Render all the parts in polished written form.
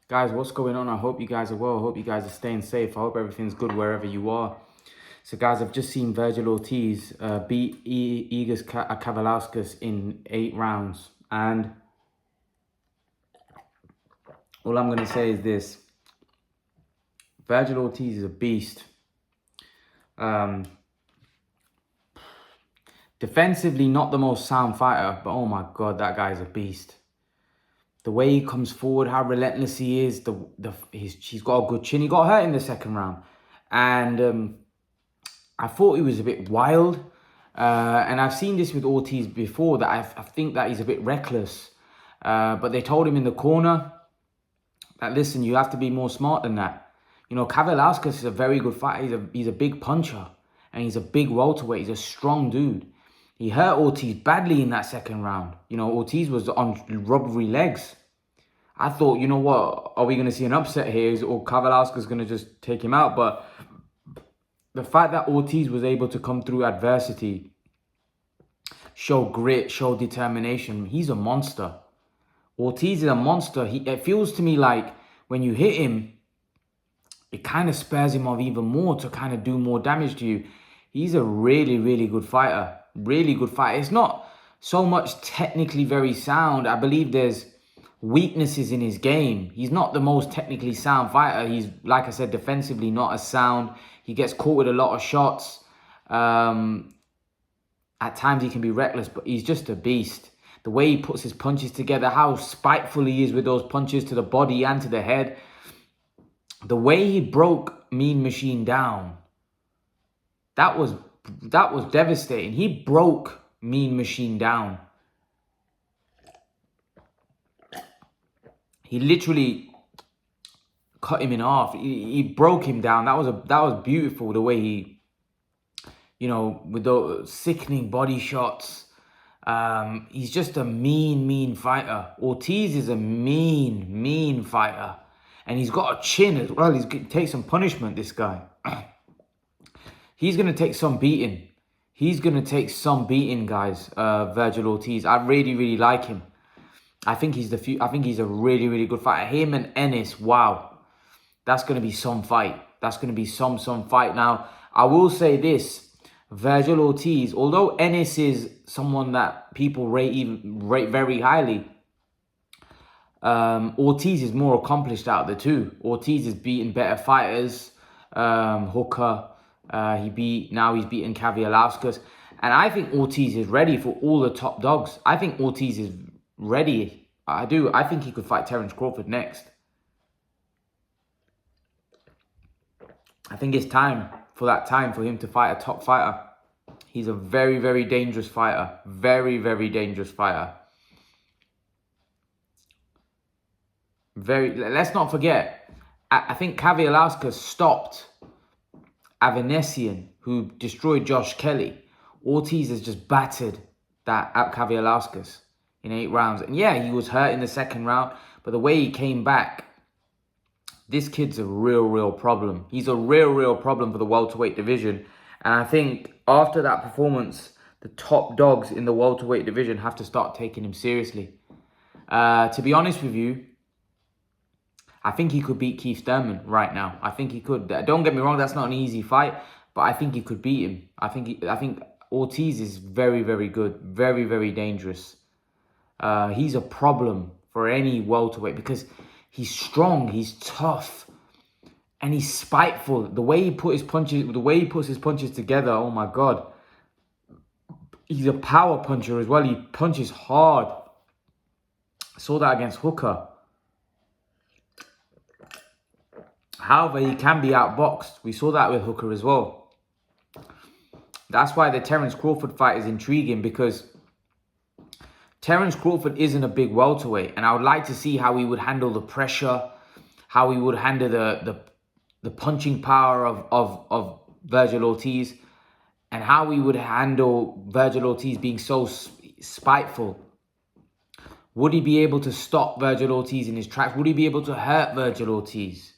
Guys, what's going on? I hope you guys are well. I hope you guys are staying safe. I hope everything's good wherever you are. So, guys, I've just seen Vergil Ortiz beat Igor Kavaliauskas in 8 rounds. And all I'm going to say is this. Vergil Ortiz is a beast. Defensively, not the most sound fighter, but oh my God, that guy's a beast. The way he comes forward, how relentless he is, he's got a good chin. He got hurt in the second round. And I thought he was a bit wild. And I've seen this with Ortiz before, that I think that he's a bit reckless. But they told him in the corner that, listen, you have to be more smart than that. You know, Kavaliauskas is a very good fighter. He's a big puncher. And he's a big welterweight. He's a strong dude. He hurt Ortiz badly in that second round. You know, Ortiz was on rubbery legs. I thought, you know what, are we going to see an upset here? Or Kavaliauskas going to just take him out? But the fact that Ortiz was able to come through adversity, show grit, show determination, he's a monster. Ortiz is a monster. It feels to me like when you hit him, it kind of spurs him on even more to kind of do more damage to you. He's a really, really good fighter. Really good fighter. It's not so much technically very sound. I believe there's weaknesses in his game. He's not the most technically sound fighter. He's, like I said, defensively not as sound. He gets caught with a lot of shots. At times he can be reckless, but he's just a beast. The way he puts his punches together, how spiteful he is with those punches to the body and to the head. The way he broke Mean Machine down, that was devastating. He broke Mean Machine down. He literally cut him in half. He broke him down. That was beautiful. The way he, you know, with those sickening body shots. He's just a mean fighter. Ortiz is a mean fighter. And he's got a chin as well. He's going to take some punishment, this guy. He's going to take some beating. He's going to take some beating, guys, Vergil Ortiz. I really like him. I think he's a really good fighter. Him and Ennis, wow. That's going to be some fight. That's going to be some fight. Now, I will say this. Vergil Ortiz, although Ennis is someone that people rate very highly, Ortiz is more accomplished out of the two. Ortiz is beating better fighters. Hooker, he's beaten Kavaliauskas. And I think Ortiz is ready for all the top dogs. I think Ortiz is ready. I do. I think he could fight Terence Crawford next. I think it's time for him to fight a top fighter. He's a very dangerous fighter. Very dangerous fighter. Let's not forget, I think Kavaliauskas stopped Avanesian, who destroyed Josh Kelly. Ortiz has just battered that out Kavaliauskas in 8 rounds. And yeah, he was hurt in the second round, but the way he came back, this kid's a real problem. He's a real problem for the welterweight division. And I think after that performance, the top dogs in the welterweight division have to start taking him seriously. To be honest with you, I think he could beat Keith Thurman right now. I think he could. Don't get me wrong, that's not an easy fight, but I think he could beat him. I think Ortiz is very good, very dangerous. He's a problem for any welterweight because he's strong, he's tough, and he's spiteful. The way he puts his punches together, oh my God. He's a power puncher as well. He punches hard. I saw that against Hooker. However, he can be outboxed. We saw that with Hooker as well. That's why the Terence Crawford fight is intriguing, because Terence Crawford isn't a big welterweight, and I would like to see how he would handle the pressure, how he would handle the punching power of Vergil Ortiz, and how he would handle Vergil Ortiz being so spiteful. Would he be able to stop Vergil Ortiz in his tracks? Would he be able to hurt Vergil Ortiz?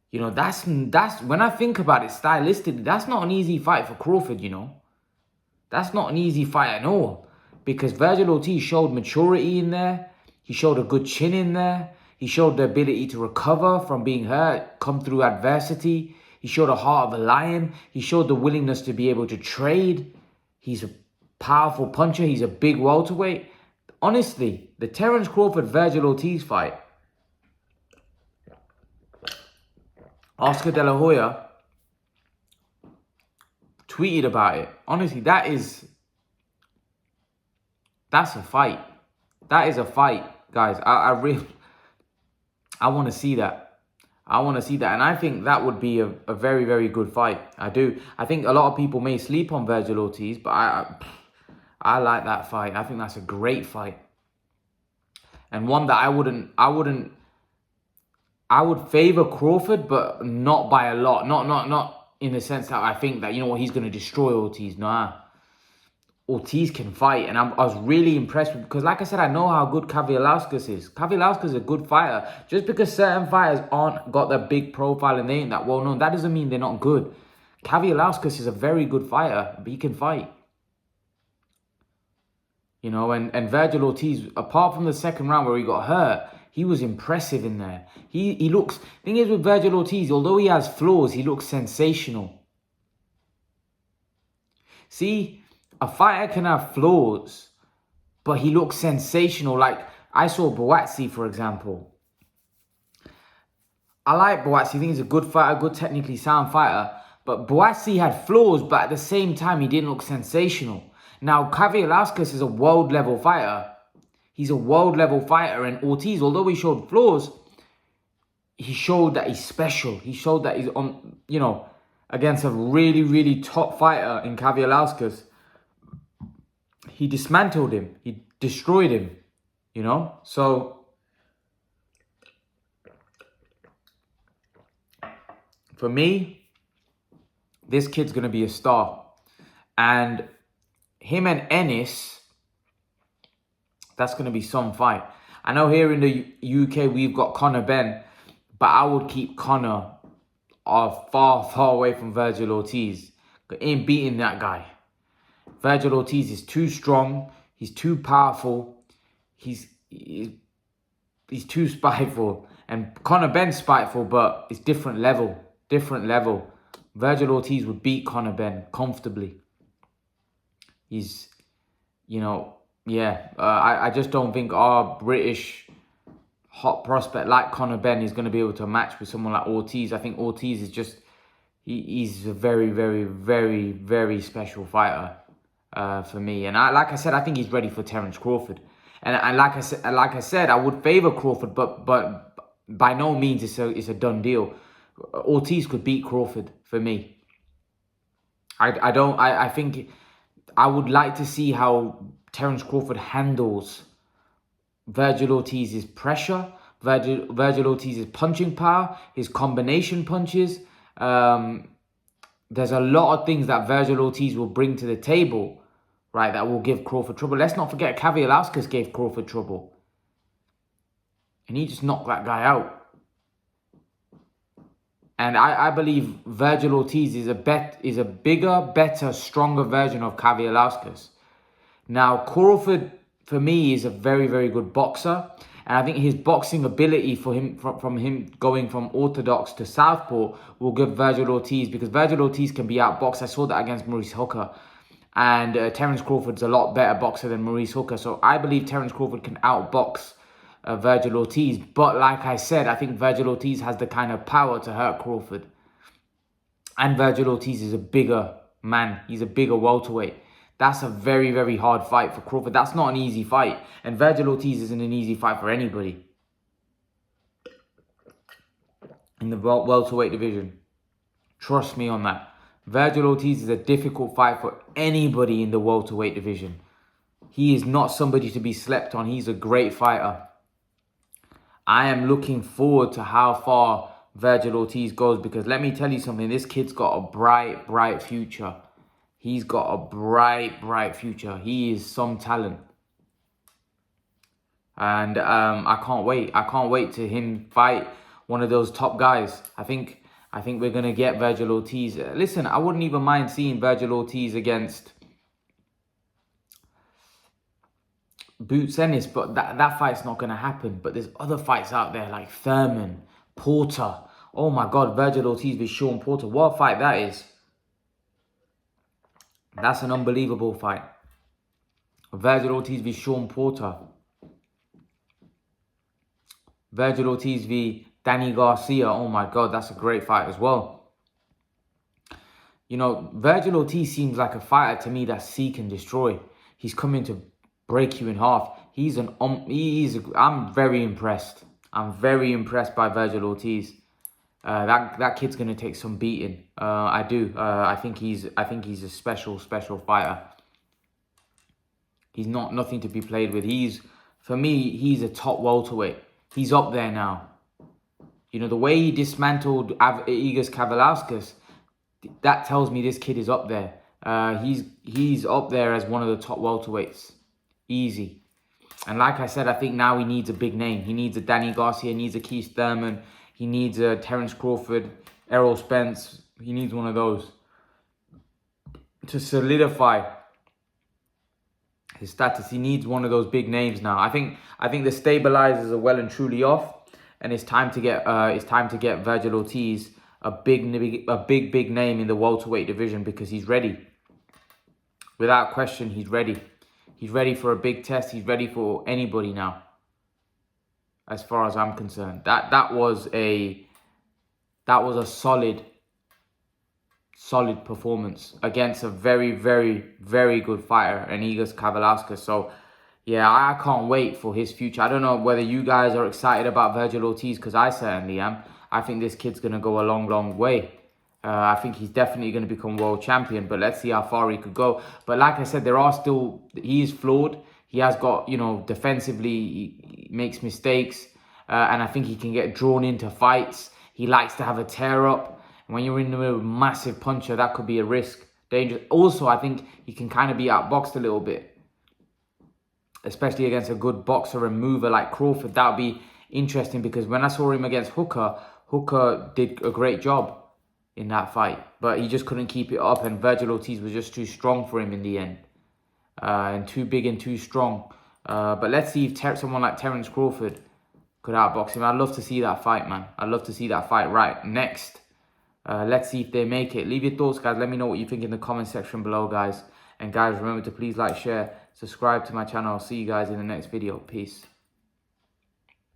You know, that's when I think about it stylistically, that's not an easy fight for Crawford, you know. That's not an easy fight at all. Because Vergil Ortiz showed maturity in there. He showed a good chin in there. He showed the ability to recover from being hurt, come through adversity. He showed a heart of a lion. He showed the willingness to be able to trade. He's a powerful puncher. He's a big welterweight. Honestly, the Terence Crawford-Vergil Ortiz fight, Oscar De La Hoya tweeted about it. Honestly, that's a fight. That is a fight, guys. I want to see that. I want to see that. And I think that would be a very, very good fight. I do. I think a lot of people may sleep on Vergil Ortiz, but I like that fight. I think that's a great fight. And one that I would favor Crawford, but not by a lot. Not in the sense that I think that, you know what, he's going to destroy Ortiz. Nah. Ortiz can fight, and I was really impressed with, because like I said, I know how good Kavaliauskas is. Kavaliauskas is a good fighter. Just because certain fighters aren't got the big profile and they ain't that well known, that doesn't mean they're not good. Kavaliauskas is a very good fighter, but he can fight. You know, and Vergil Ortiz, apart from the second round where he got hurt, he was impressive in there. He looks, thing is with Vergil Ortiz, although he has flaws, he looks sensational. See, a fighter can have flaws, but he looks sensational. Like, I saw Buatsi, for example. I like Buatsi. I think he's a good fighter, good technically sound fighter. But Buatsi had flaws, but at the same time, he didn't look sensational. Now, Kavaliauskas is a world-level fighter. He's a world-level fighter. And Ortiz, although he showed flaws, he showed that he's special. He showed that he's on, you know, against a really, really top fighter in Kavaliauskas. He dismantled him. He destroyed him, you know? So, for me, this kid's going to be a star. And him and Ennis, that's going to be some fight. I know here in the UK, we've got Conor Benn, but I would keep Conor far, far away from Vergil Ortiz. He ain't beating that guy. Vergil Ortiz is too strong. He's too powerful. He's too spiteful. And Conor Benn's spiteful, but it's different level. Different level. Vergil Ortiz would beat Conor Benn comfortably. He's, you know, yeah. I just don't think our British hot prospect like Conor Benn is going to be able to match with someone like Ortiz. I think Ortiz is just, he's a very, very, very, very special fighter. For me, and like I said, I think he's ready for Terence Crawford, and like I said, I would favor Crawford, but by no means it's a done deal. Ortiz could beat Crawford for me. I think I would like to see how Terence Crawford handles Vergil Ortiz's pressure, Vergil Ortiz's punching power, his combination punches. There's a lot of things that Vergil Ortiz will bring to the table, right, that will give Crawford trouble. Let's not forget Kavaliauskas gave Crawford trouble. And he just knocked that guy out. And I believe Vergil Ortiz is a bigger, better, stronger version of Kavaliauskas. Now, Crawford, for me, is a very, very good boxer. And I think his boxing ability for him, from him going from orthodox to southpaw, will give Vergil Ortiz, because Vergil Ortiz can be outboxed. I saw that against Maurice Hooker. And Terence Crawford's a lot better boxer than Maurice Hooker. So I believe Terence Crawford can outbox Vergil Ortiz. But like I said, I think Vergil Ortiz has the kind of power to hurt Crawford. And Vergil Ortiz is a bigger man. He's a bigger welterweight. That's a very, very hard fight for Crawford. That's not an easy fight. And Vergil Ortiz isn't an easy fight for anybody in the welterweight division. Trust me on that. Vergil Ortiz is a difficult fight for anybody in the welterweight division. He is not somebody to be slept on. He's a great fighter. I am looking forward to how far Vergil Ortiz goes, because let me tell you something. This kid's got a bright, bright future. He's got a bright, bright future. He is some talent. And I can't wait. I can't wait to him fight one of those top guys. I think we're going to get Vergil Ortiz. Listen, I wouldn't even mind seeing Vergil Ortiz against Boots Ennis, but that fight's not going to happen. But there's other fights out there like Thurman, Porter. Oh my God, Vergil Ortiz with Sean Porter. What a fight that is. That's an unbelievable fight. Vergil Ortiz v Sean Porter. Vergil Ortiz v Danny Garcia. Oh my God, that's a great fight as well. You know, Vergil Ortiz seems like a fighter to me that seek and destroy. He's coming to break you in half. I'm very impressed. I'm very impressed by Vergil Ortiz. That kid's gonna take some beating. I do. I think he's a special fighter. He's nothing to be played with. For me, he's a top welterweight. He's up there now. You know, the way he dismantled Igor Kavaliauskas, that tells me this kid is up there. He's up there as one of the top welterweights. Easy. And like I said, I think now he needs a big name. He needs a Danny Garcia, he needs a Keith Thurman, he needs a Terence Crawford, Errol Spence. He needs one of those to solidify his status. He needs one of those big names now. I think the stabilizers are well and truly off, and it's time to get Vergil Ortiz a big name in the welterweight division, because he's ready. Without question, he's ready. He's ready for a big test. He's ready for anybody now, as far as I'm concerned. That was a solid performance against a very, very, very good fighter, and Igor Kavaliauskas. So, yeah, I can't wait for his future. I don't know whether you guys are excited about Vergil Ortiz, because I certainly am. I think this kid's going to go a long, long way. I think he's definitely going to become world champion, but let's see how far he could go. But like I said, he is flawed. He has got, you know, defensively, he makes mistakes. And I think he can get drawn into fights. He likes to have a tear up. And when you're in the middle of a massive puncher, that could be a risk. Dangerous. Also, I think he can kind of be outboxed a little bit, especially against a good boxer and mover like Crawford. That would be interesting, because when I saw him against Hooker did a great job in that fight, but he just couldn't keep it up, and Vergil Ortiz was just too strong for him in the end, and too big and too strong. But let's see if someone like Terence Crawford could outbox him. I'd love to see that fight, man. I'd love to see that fight right next. Let's see if they make it. Leave your thoughts, guys. Let me know what you think in the comment section below, guys. And guys, remember to please like, share, subscribe to my channel. I'll see you guys in the next video. Peace.